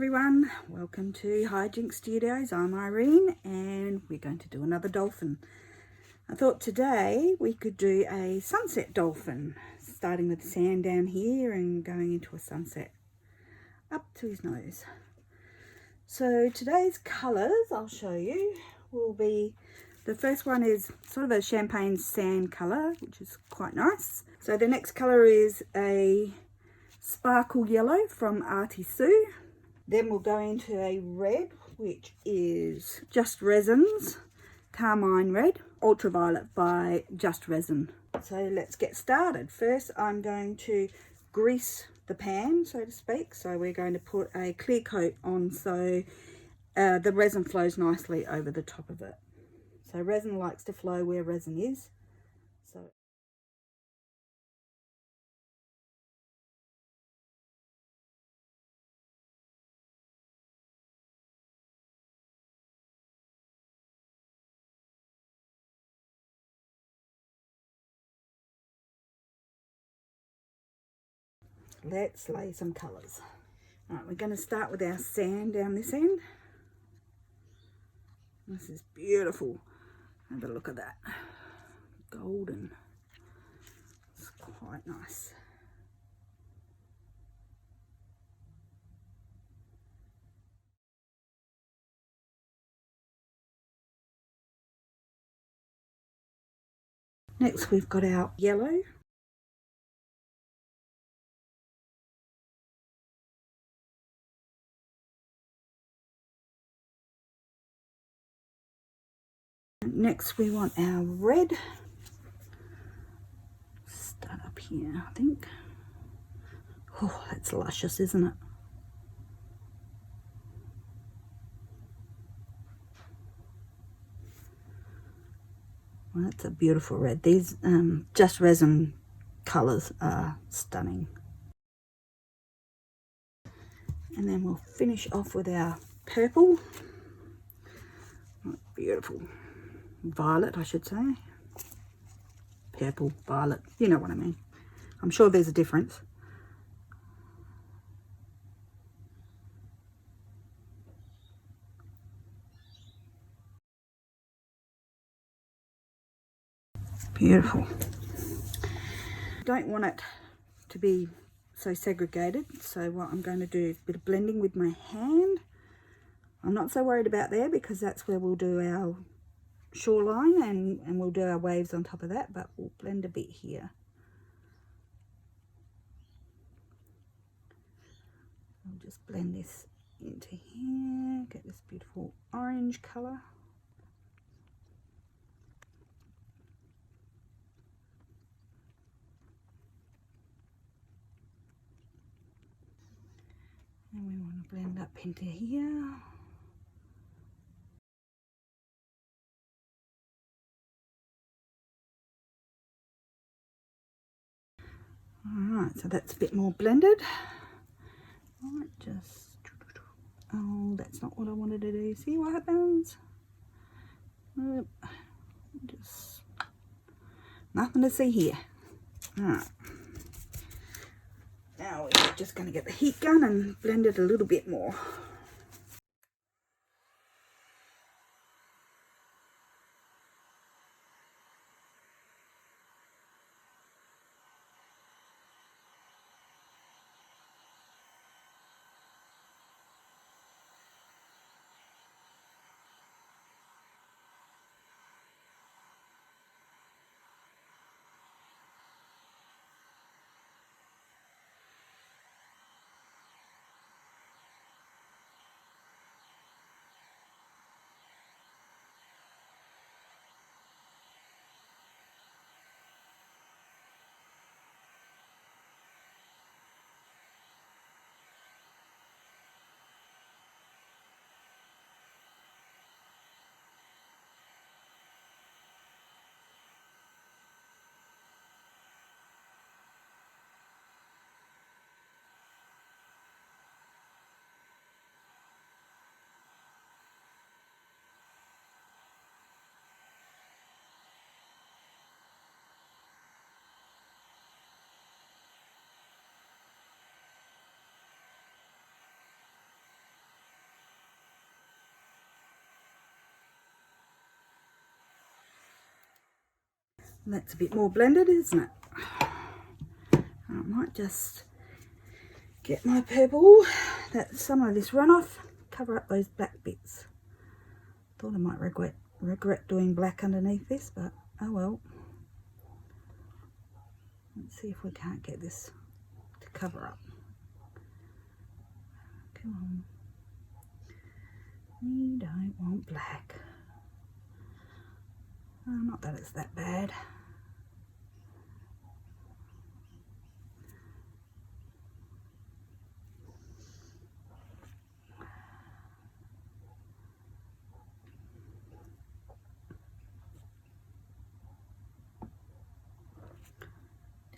everyone, welcome to Hijinks Studios. I'm Irene and we're going to do another dolphin. I thought today we could do a sunset dolphin, starting with the sand down here and going into a sunset up to his nose. So today's colours I'll show you will be, the first one is sort of a champagne sand colour, which is quite nice. So the next colour is a sparkle yellow from Artie Sue. Then we'll go into a red, which is Just Resin's Carmine Red, Ultraviolet by Just Resin. So let's get started. First I'm going to grease the pan, so to speak. So we're going to put a clear coat on so the resin flows nicely over the top of it. So resin likes to flow where resin is. So let's lay some colours. Alright, we're going to start with our sand down this end. This is beautiful. Have a look at that. Golden. It's quite nice. Next we've got our yellow. Next we want our red. Start up here, I think. Oh, that's luscious, isn't it? Well, that's a beautiful red. These Just Resin colours are stunning. And then we'll finish off with our purple. Beautiful. Violet, I should say. Purple, violet, you know what I mean. I'm sure there's a difference. Beautiful. Don't want it to be so segregated, so what I'm going to do is a bit of blending with my hand. I'm not so worried about there because that's where we'll do our shoreline and we'll do our waves on top of that, but we'll blend a bit here. I'll just blend this into here, get this beautiful orange colour. And we want to blend up into here. Alright, so that's a bit more blended. Oh, that's not what I wanted to do. See what happens? Just nothing to see here. Alright. Now we're just going to get the heat gun and blend it a little bit more. And that's a bit more blended, isn't it? I might just get my purple, that some of this runoff, cover up those black bits. Thought I might regret doing black underneath this, but oh well. Let's see if we can't get this to cover up. Come on. We don't want black. Oh, not that it's that bad.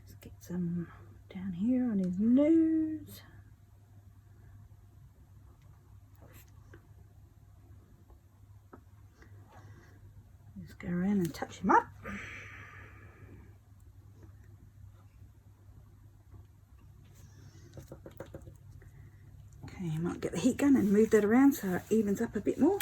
Just get some down here on his nose. Just go around and touch him up. Okay, you might get the heat gun and move that around so it evens up a bit more.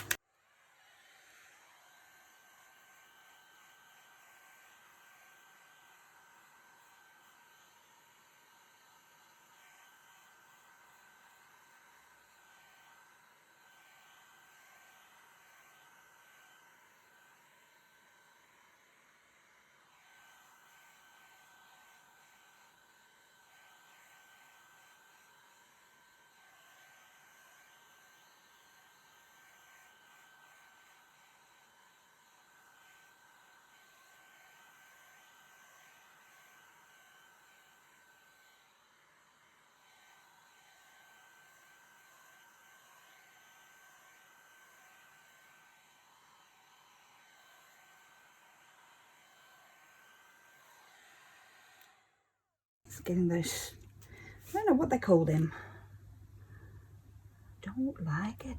Just getting those, I don't know what they call them. Don't like it.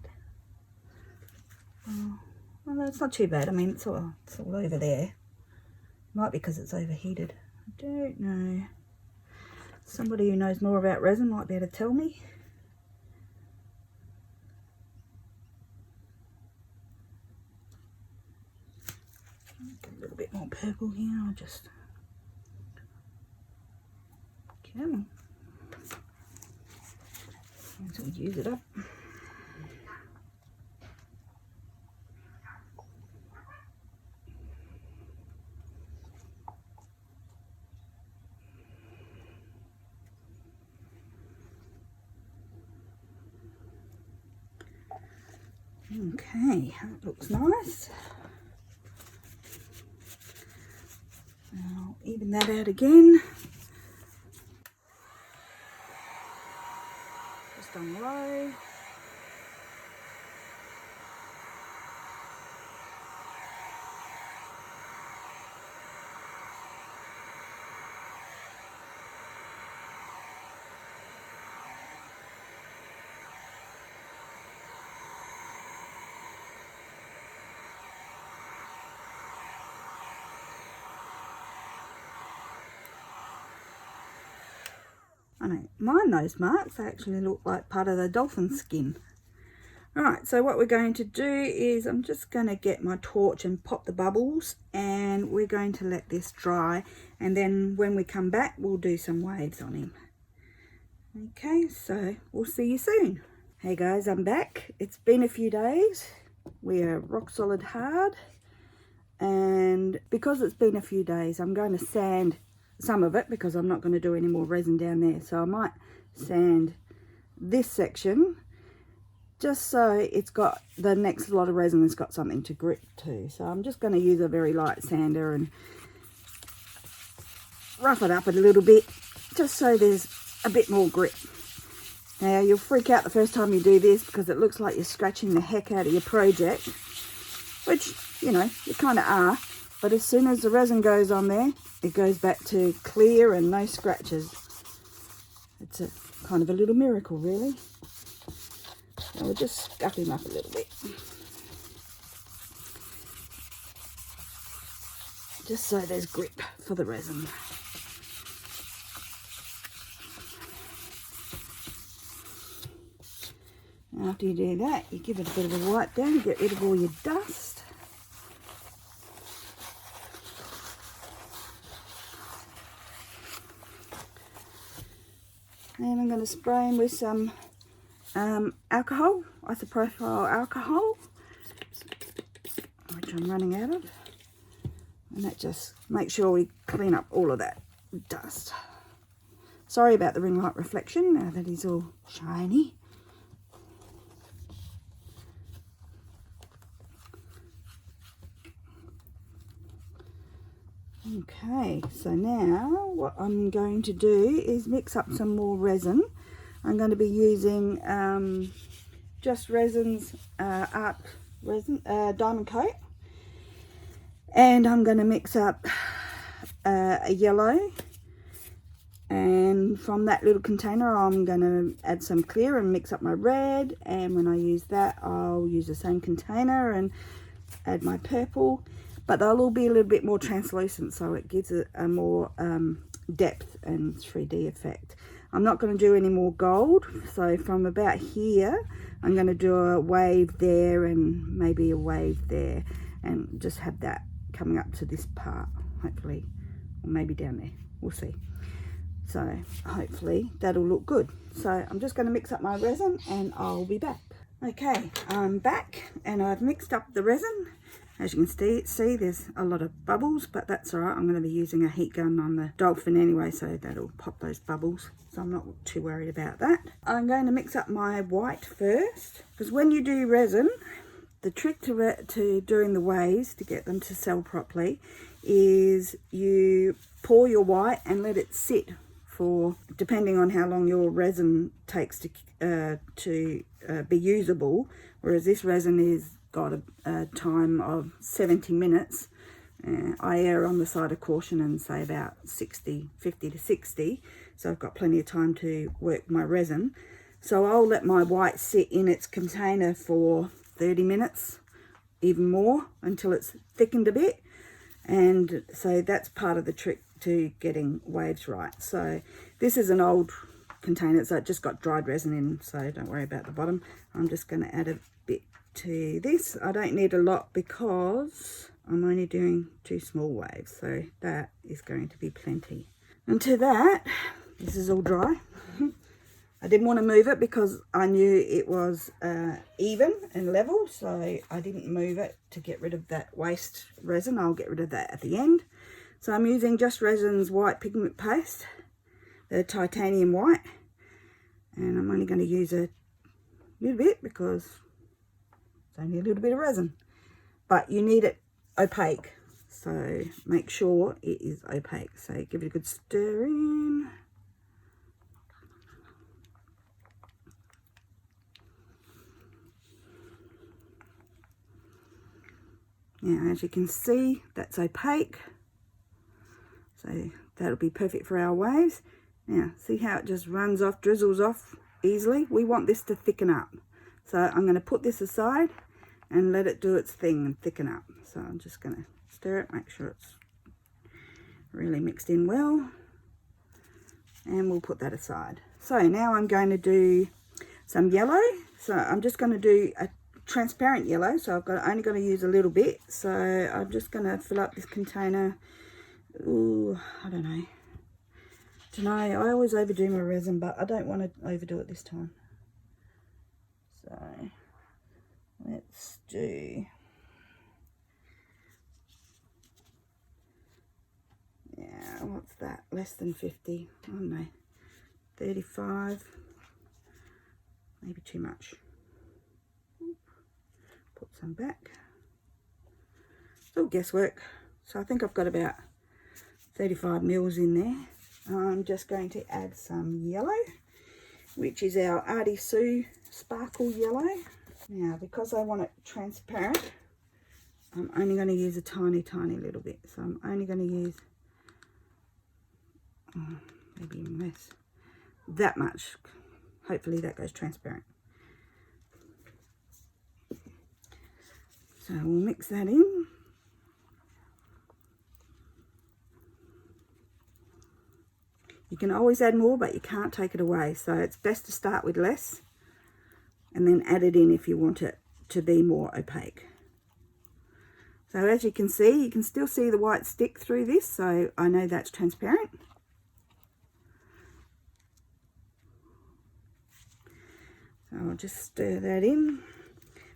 Oh, well, it's not too bad. I mean, it's all over there. Might be because it's overheated. I don't know. Somebody who knows more about resin might be able to tell me. Get a little bit more purple here. I'll just... Come on. So we'll use it up. Okay, that looks nice. I'll even that out again. Just on low. I know, mine, those marks actually look like part of the dolphin skin. Alright, so what we're going to do is I'm just going to get my torch and pop the bubbles, and we're going to let this dry, and then when we come back we'll do some waves on him. Okay, so we'll see you soon. Hey guys, I'm back. It's been a few days. We are rock solid hard, and because it's been a few days I'm going to sand some of it because I'm not going to do any more resin down there. So I might sand this section just so it's got the next lot of resin has got something to grip to. So I'm just going to use a very light sander and rough it up a little bit just so there's a bit more grip. Now you'll freak out the first time you do this because it looks like you're scratching the heck out of your project, which, you know, you kind of are. But as soon as the resin goes on there, it goes back to clear and no scratches. It's a kind of a little miracle, really. Now we'll just scuff him up a little bit. Just so there's grip for the resin. After you do that, you give it a bit of a wipe down, get rid of all your dust. And I'm going to spray him with some alcohol, isopropyl alcohol, which I'm running out of. And that just makes sure we clean up all of that dust. Sorry about the ring light reflection, now that he's all shiny. Okay, so now what I'm going to do is mix up some more resin. I'm going to be using just resin's art resin, diamond coat, and I'm going to mix up a yellow, and from that little container I'm going to add some clear and mix up my red, and when I use that I'll use the same container and add my purple, but they'll all be a little bit more translucent, so it gives it a more depth and 3D effect. I'm not going to do any more gold, so from about here I'm going to do a wave there and maybe a wave there, and just have that coming up to this part, hopefully, or maybe down there, we'll see. So hopefully that'll look good. So I'm just going to mix up my resin and I'll be back. Okay, I'm back and I've mixed up the resin. As you can see, there's a lot of bubbles, but that's all right. I'm going to be using a heat gun on the dolphin anyway, so that'll pop those bubbles. So I'm not too worried about that. I'm going to mix up my white first, because when you do resin, the trick to doing the waves to get them to sell properly is you pour your white and let it sit for, depending on how long your resin takes to be usable, whereas this resin is got a time of 70 minutes. I err on the side of caution and say about 50 to 60, so I've got plenty of time to work my resin. So I'll let my white sit in its container for 30 minutes, even more, until it's thickened a bit, and so that's part of the trick to getting waves right. So this is an old container, so it just got dried resin in, so don't worry about the bottom. I'm just going to add a bit to this. I don't need a lot because I'm only doing 2 small waves, so that is going to be plenty. And to that, this is all dry. I didn't want to move it because I knew it was even and level, so I didn't move it to get rid of that waste resin. I'll get rid of that at the end. So I'm using Just Resin's white pigment paste, the titanium white, and I'm only going to use a little bit because it's only a little bit of resin, but you need it opaque, so make sure it is opaque. So give it a good stir in. Now, as you can see, that's opaque, so that'll be perfect for our waves. Now, see how it just runs off, drizzles off easily? We want this to thicken up. So I'm going to put this aside and let it do its thing and thicken up. So I'm just going to stir it, make sure it's really mixed in well, and we'll put that aside. So now I'm going to do some yellow. So I'm just going to do a transparent yellow, so only going to use a little bit. So I'm just going to fill up this container. Ooh, I don't know. I always overdo my resin, but I don't want to overdo it this time. So let's do, yeah, what's that? Less than 50. I don't know. 35. Maybe too much. Put some back. It's all guesswork. So I think I've got about 35 mils in there. I'm just going to add some yellow, which is our Artie Sue Sparkle Yellow. Now, because I want it transparent, I'm only going to use a tiny little bit. So I'm only going to use, maybe even less, that much. Hopefully that goes transparent. So we'll mix that in. You can always add more, but you can't take it away. So it's best to start with less and then add it in if you want it to be more opaque. So as you can still see the white stick through this, so I know that's transparent. So I'll just stir that in.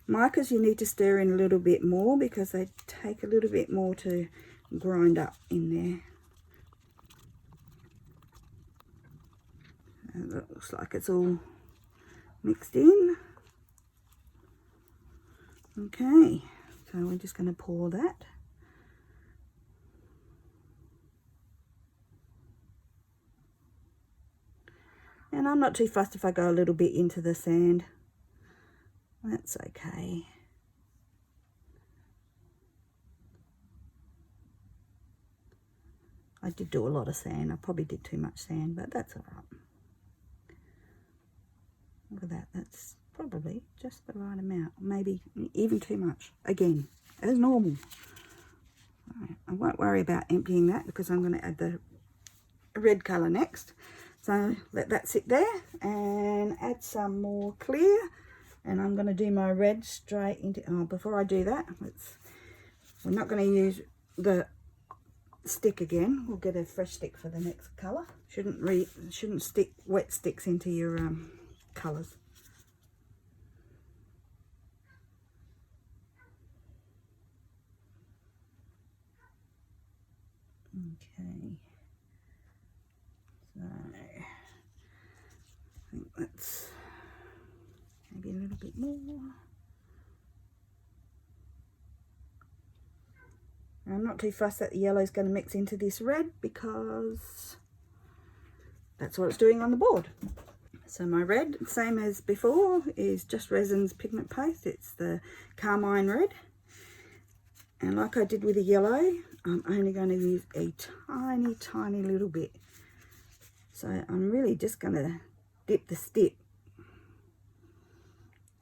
Micas you need to stir in a little bit more because they take a little bit more to grind up in there. And it looks like it's all mixed in. Okay, so we're just going to pour that. And I'm not too fussed if I go a little bit into the sand. That's okay. I did do a lot of sand. I probably did too much sand, but that's all right. Look at that. That's probably just the right amount. Maybe even too much. Again, as normal. Right, I won't worry about emptying that because I'm going to add the red colour next. So let that sit there and add some more clear. And I'm going to do my red straight into... Oh, before I do that, we're not going to use the stick again. We'll get a fresh stick for the next colour. Shouldn't stick wet sticks into your colours. Okay. So I think that's maybe a little bit more. I'm not too fussed that the yellow is going to mix into this red because that's what it's doing on the board. So my red, same as before, is just Resin's pigment paste. It's the Carmine red. And like I did with the yellow, I'm only going to use a tiny, tiny little bit. So I'm really just going to dip the stick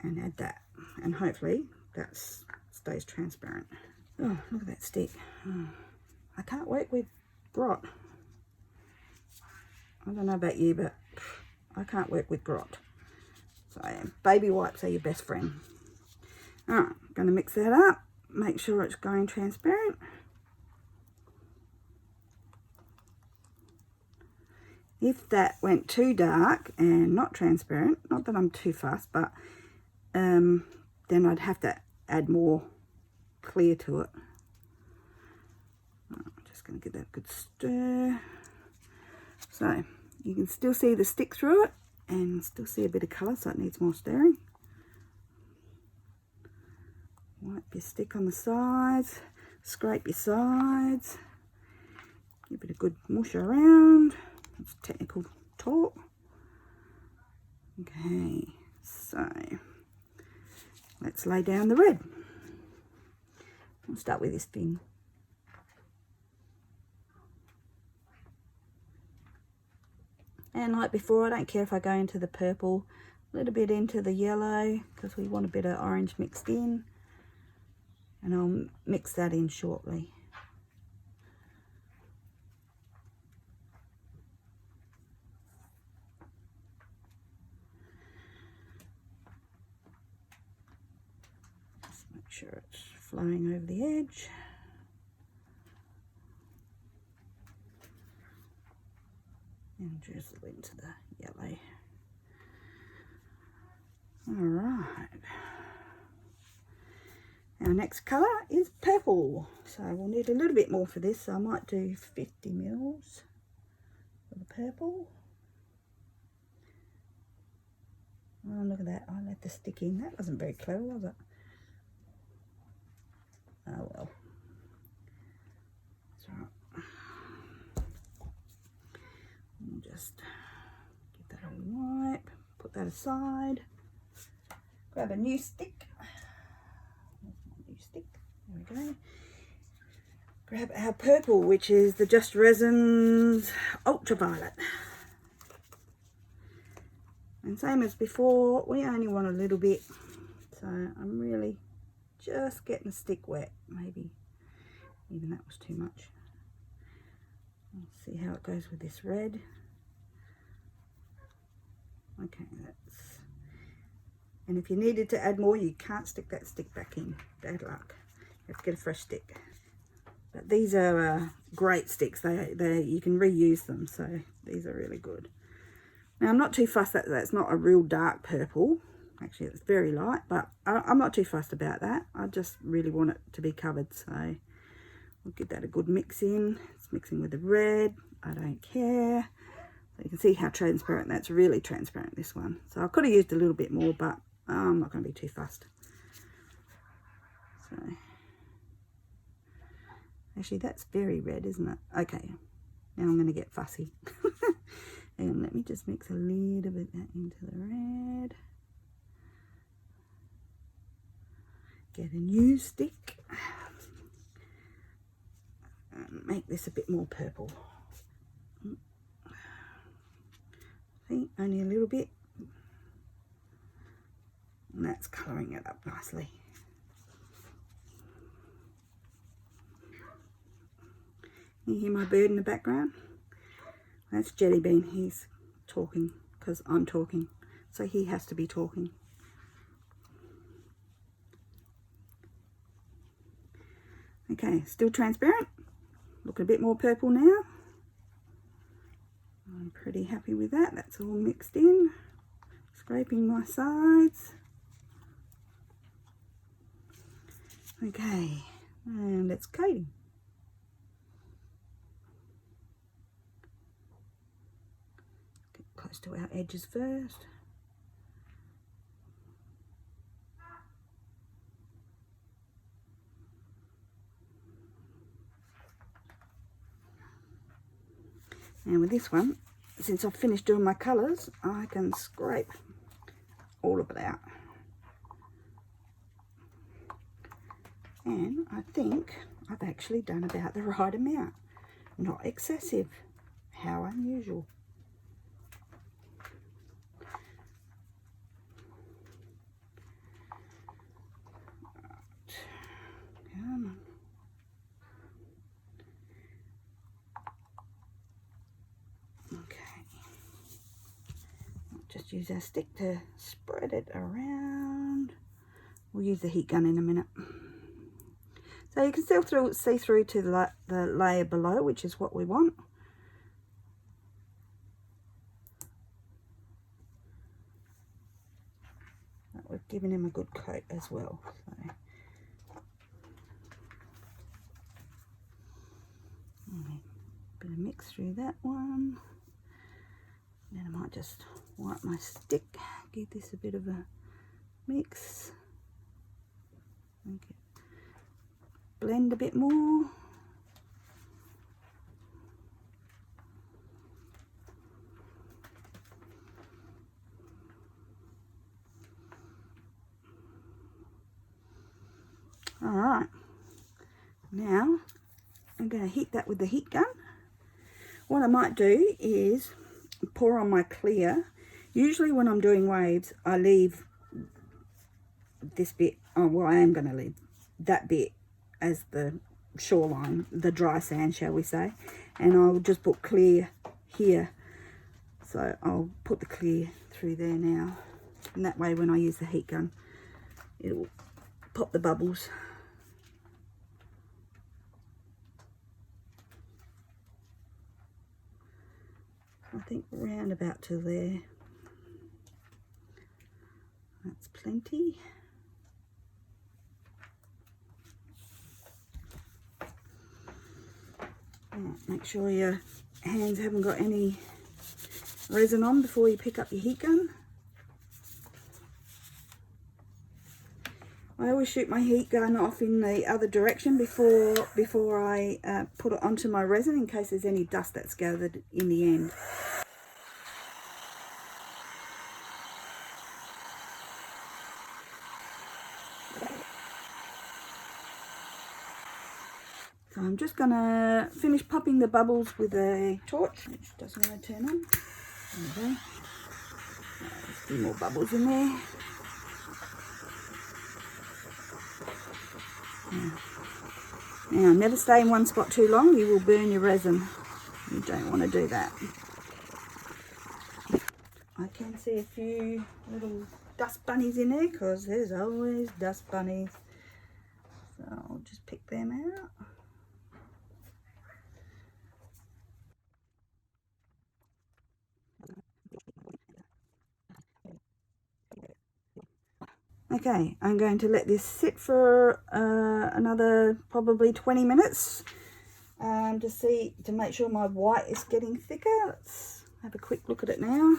and add that. And hopefully that stays transparent. Oh, look at that stick. Oh, I can't work with grot. I don't know about you, but I can't work with grot. So baby wipes are your best friend. Alright, I'm going to mix that up. Make sure it's going transparent. If that went too dark and not transparent, not that I'm too fussed, but then I'd have to add more clear to it. I'm just going to give that a good stir. So you can still see the stick through it and still see a bit of colour, so it needs more stirring. Wipe your stick on the sides, scrape your sides, give it a good mush around. That's technical talk. Okay, so let's lay down the red. We'll start with this thin. And like before, I don't care if I go into the purple, a little bit into the yellow, because we want a bit of orange mixed in. And I'll mix that in shortly. Just make sure it's flowing over the edge. And drizzle into the yellow. Alright. Our next colour is purple. So we'll need a little bit more for this. So I might do 50 mils for the purple. Oh, look at that. I let the stick in. That wasn't very clever, was it? Oh well. That's all right. We'll just give that a wipe. Put that aside. Grab a new stick. There's my new stick. There we go. Grab our purple, which is the Just Resin's Ultraviolet. And same as before, we only want a little bit. So I'm really just getting the stick wet. Maybe even that was too much. Let's see how it goes with this red. Okay, that's... And if you needed to add more, you can't stick that stick back in. Bad luck. You have to get a fresh stick. But these are great sticks. They you can reuse them, so these are really good. Now I'm not too fussed that that's not a real dark purple. Actually, it's very light, but I'm not too fussed about that. I just really want it to be covered, so we'll give that a good mix in. It's mixing with the red. I don't care. So you can see how transparent that's really transparent, this one. So I could have used a little bit more, but I'm not going to be too fussed. So actually, that's very red, isn't it? Okay, now I'm going to get fussy. And let me just mix a little bit that into the red. Get a new stick and make this a bit more purple. See, only a little bit, and that's colouring it up nicely. You hear my bird in the background? That's Jelly Bean. He's talking because I'm talking, so he has to be talking. Okay, still transparent. Looking a bit more purple now. I'm pretty happy with that. That's all mixed in. Scraping my sides. Okay, and it's coating. Get close to our edges first. And with this one, since I've finished doing my colours, I can scrape all of it out. And I think I've actually done about the right amount. Not excessive. How unusual. Right. Come on. Just use our stick to spread it around. We'll use the heat gun in a minute. So you can still see through to the layer below, which is what we want. But we've given him a good coat as well. So. Bit of mix through that one. Then I might just wipe my stick, give this a bit of a mix. Okay. Blend a bit more. All right. Now I'm going to heat that with the heat gun. What I might do is pour on my clear. Usually when I'm doing waves, I leave this bit, oh well, I am going to leave that bit as the shoreline, the dry sand, shall we say, and I'll just put clear here. So I'll put the clear through there now, and that way when I use the heat gun, it'll pop the bubbles. I think round about to there. That's plenty. Make sure your hands haven't got any resin on before you pick up your heat gun. I always shoot my heat gun off in the other direction before I put it onto my resin, in case there's any dust that's gathered in the end. So I'm just going to finish popping the bubbles with a torch, which doesn't want to turn on. There we go. There's a few more bubbles in there. Now, never stay in one spot too long, you will burn your resin. You don't want to do that. I can see a few little dust bunnies in there, because there's always dust bunnies. So I'll just pick them out. Okay, I'm going to let this sit for another probably 20 minutes to make sure my white is getting thicker. Let's have a quick look at it now.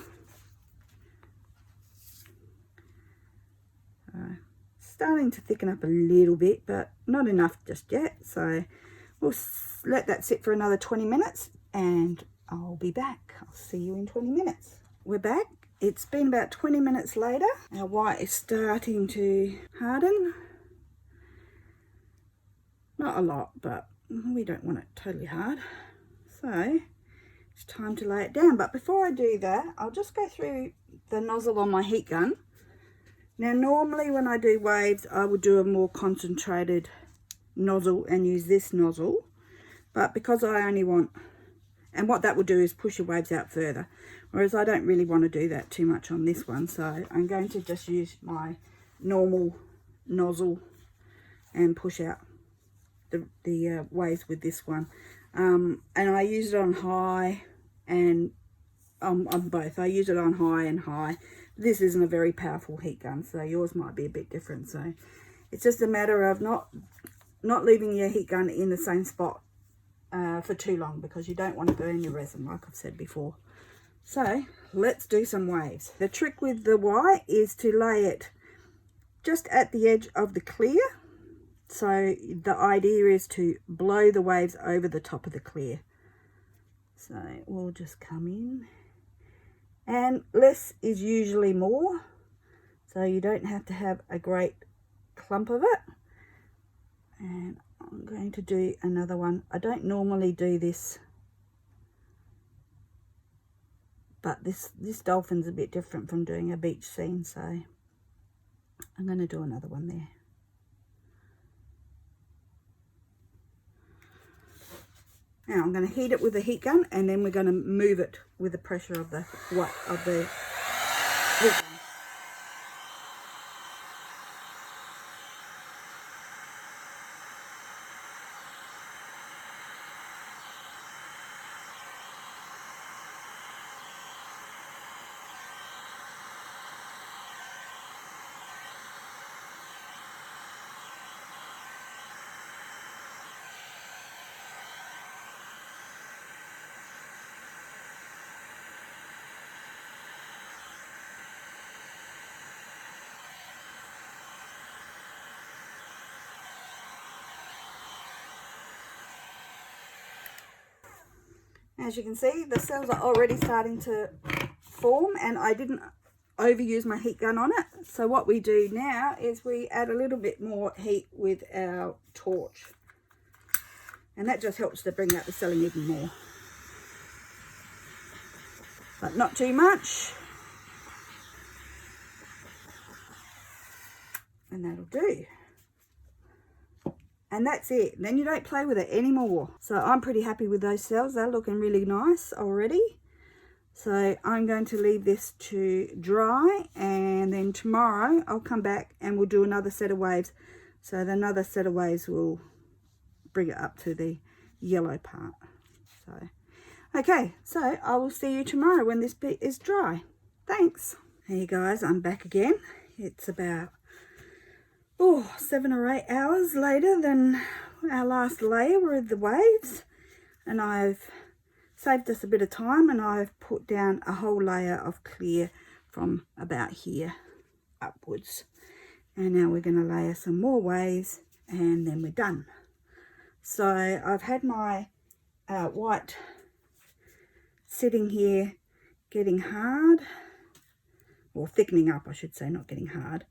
Starting to thicken up a little bit, but not enough just yet. So we'll let that sit for another 20 minutes and I'll be back. I'll see you in 20 minutes. We're back. It's been about 20 minutes later. Our white is starting to harden. Not a lot, but we don't want it totally hard. So it's time to lay it down. But before I do that, I'll just go through the nozzle on my heat gun. Now, normally when I do waves, I would do a more concentrated nozzle and use this nozzle. But because I only want, and what that will do is push your waves out further. Whereas I don't really want to do that too much on this one. So I'm going to just use my normal nozzle and push out the waves with this one. And I use it on high and on both. I use it on high and high. This isn't a very powerful heat gun, so yours might be a bit different. So it's just a matter of not leaving your heat gun in the same spot for too long, because you don't want to burn your resin, like I've said before. So let's do some waves. The trick with the white is to lay it just at the edge of the clear. So the idea is to blow the waves over the top of the clear. So we'll just come in. And less is usually more, so you don't have to have a great clump of it. And I'm going to do another one. I don't normally do this, but this dolphin's a bit different from doing a beach scene, so I'm going to do another one there. Now I'm going to heat it with a heat gun, and then we're going to move it with the pressure of the heat gun. As you can see, the cells are already starting to form, and I didn't overuse my heat gun on it. So what we do now is we add a little bit more heat with our torch, and that just helps to bring out the celling even more, but not too much, and that'll do. And that's it. Then you don't play with it anymore. So I'm pretty happy with those cells. They're looking really nice already. So I'm going to leave this to dry, and then tomorrow I'll come back and we'll do another set of waves. So another set of waves will bring it up to the yellow part. So okay, so I will see you tomorrow when this bit is dry. Thanks. Hey guys, I'm back again. It's about 7 or 8 hours later than our last layer with the waves, and I've saved us a bit of time, and I've put down a whole layer of clear from about here upwards. And now we're going to layer some more waves, and then we're done. So I've had my white sitting here getting hard, or thickening up I should say, not getting hard.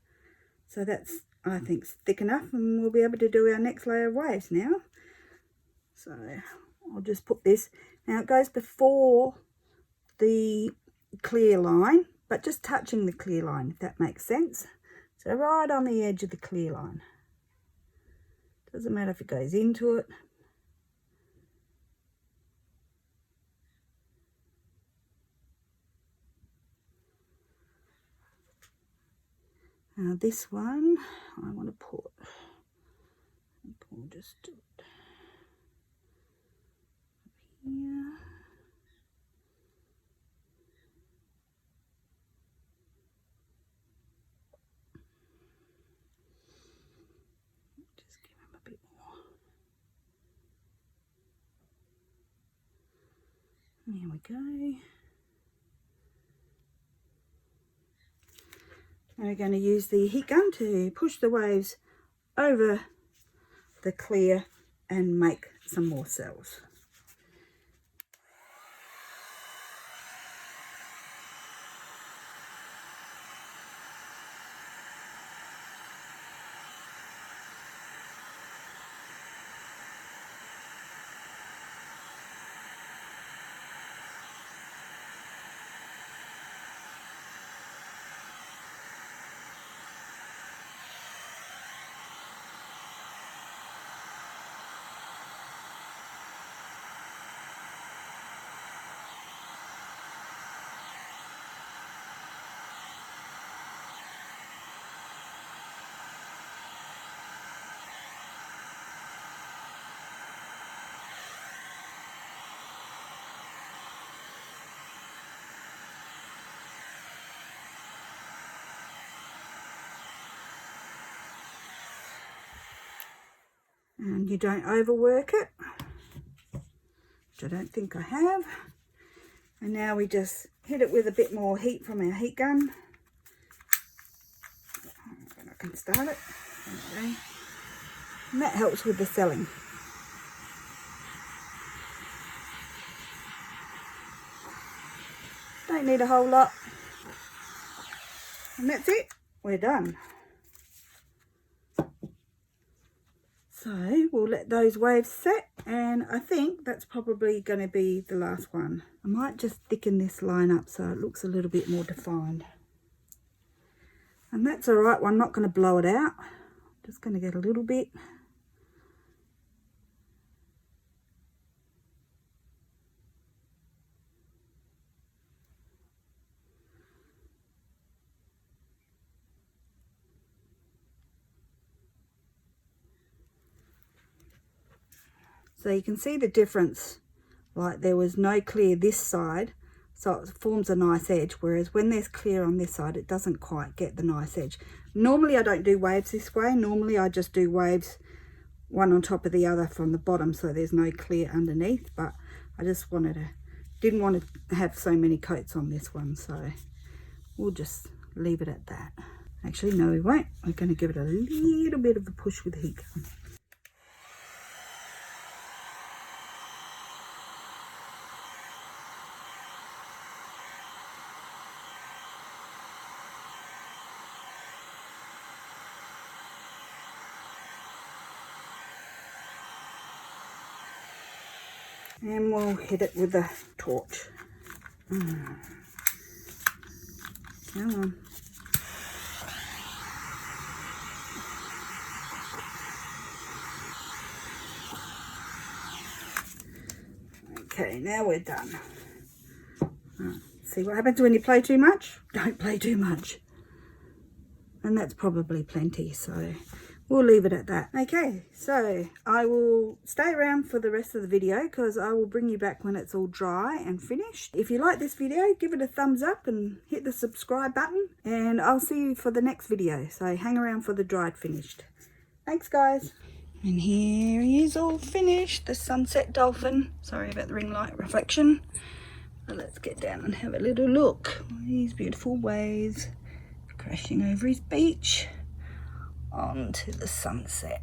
So that's, I think, thick enough, and we'll be able to do our next layer of waves now. So I'll just put this, now it goes before the clear line, but just touching the clear line, if that makes sense. So right on the edge of the clear line. Doesn't matter if it goes into it. Now this one, I want to put, we'll just do it here. There we go. Now we're going to use the heat gun to push the waves over the clear and make some more cells. And you don't overwork it, which I don't think I have. And now we just hit it with a bit more heat from our heat gun. I can start it. Okay. And that helps with the selling. Don't need a whole lot. And that's it. We're done. So we'll let those waves set, and I think that's probably going to be the last one. I might just thicken this line up so it looks a little bit more defined. And that's alright, I'm not going to blow it out. Just going to get a little bit. So you can see the difference, like there was no clear this side, so it forms a nice edge, whereas when there's clear on this side, it doesn't quite get the nice edge. Normally I don't do waves this way. Normally I just do waves one on top of the other from the bottom, so there's no clear underneath, but I just didn't want to have so many coats on this one, so we'll just leave it at that. Actually, no, we won't. We're going to give it a little bit of a push with the heat gun. And we'll hit it with a torch. Come on. Okay, now we're done. See what happens when you play too much? Don't play too much. And that's probably plenty, so we'll leave it at that. Okay, so I will stay around for the rest of the video because I will bring you back when it's all dry and finished. If you like this video, give it a thumbs up and hit the subscribe button, and I'll see you for the next video. So hang around for the dried finished. Thanks, guys. And here he is all finished, the Sunset Dolphin. Sorry about the ring light reflection. But let's get down and have a little look. These beautiful waves crashing over his beach onto the sunset.